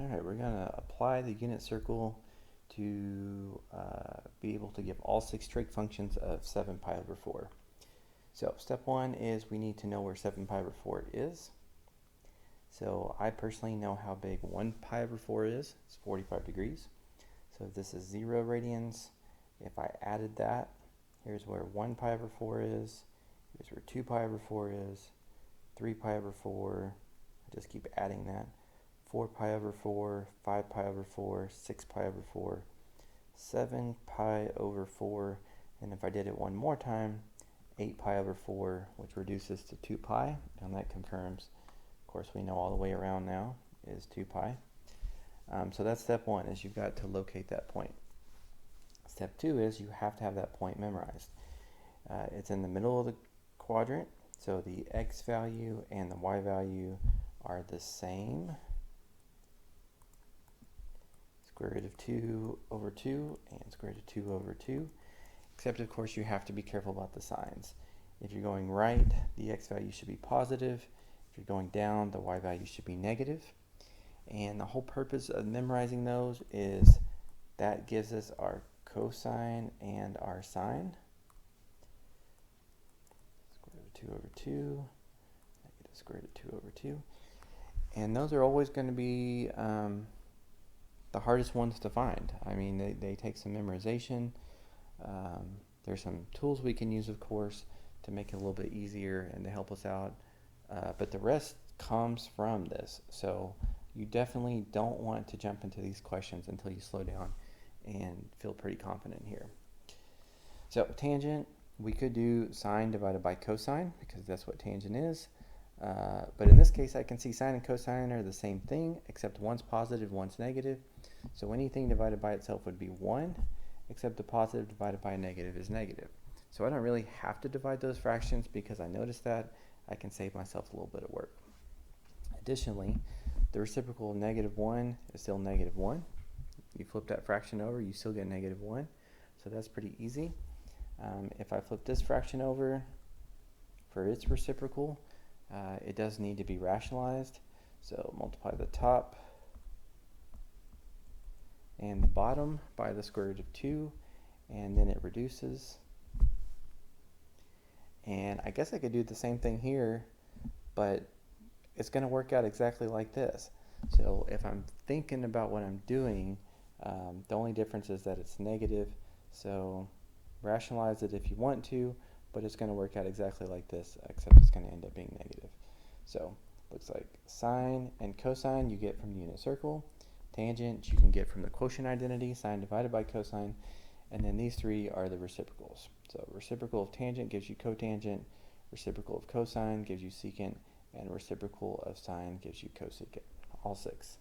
Alright, we're going to apply the unit circle to be able to give all 6 trig functions of 7 pi over 4. So step 1 is we need to know where 7 pi over 4 is. So I personally know how big 1 pi over 4 is. It's 45 degrees. So if this is 0 radians, if I added that, here's where 1 pi over 4 is. Here's where 2 pi over 4 is. 3 pi over 4. I just keep adding that. 4 pi over 4, 5 pi over 4, 6 pi over 4, 7 pi over 4, and if I did it one more time, 8 pi over 4, which reduces to 2 pi, and that confirms, of course we know all the way around now is 2 pi. So that's step 1, is you've got to locate that point. Step 2 is you have to have that point memorized. It's in the middle of the quadrant, so the x value and the y value are the same. Square root of 2 over 2 and square root of 2 over 2, except of course you have to be careful about the signs. If you're going right, the x value should be positive. If you're going down, the y value should be negative. And the whole purpose of memorizing those is that gives us our cosine and our sine. Square root of 2 over 2, negative square root of 2 over 2. And those are always going to be the hardest ones to find. I mean, they take some memorization. There's some tools we can use, of course, to make it a little bit easier and to help us out. But the rest comes from this. So you definitely don't want to jump into these questions until you slow down and feel pretty confident here. So tangent, we could do sine divided by cosine because that's what tangent is. But in this case, I can see sine and cosine are the same thing, except one's positive, one's negative. So anything divided by itself would be 1, except the positive divided by a negative is negative. So I don't really have to divide those fractions because I noticed that I can save myself a little bit of work. Additionally, the reciprocal of -1 is still -1. You flip that fraction over, you still get -1. So that's pretty easy. If I flip this fraction over for its reciprocal, it does need to be rationalized. So multiply the top and the bottom by the square root of 2, and then it reduces. And I guess I could do the same thing here, but it's going to work out exactly like this. So if I'm thinking about what I'm doing, the only difference is that it's negative. So rationalize it if you want to, but it's going to work out exactly like this, except it's going to end up being negative. So looks like sine and cosine you get from the unit circle. Tangent you can get from the quotient identity, sine divided by cosine, and then these three are the reciprocals. So reciprocal of tangent gives you cotangent, reciprocal of cosine gives you secant, and reciprocal of sine gives you cosecant, all 6.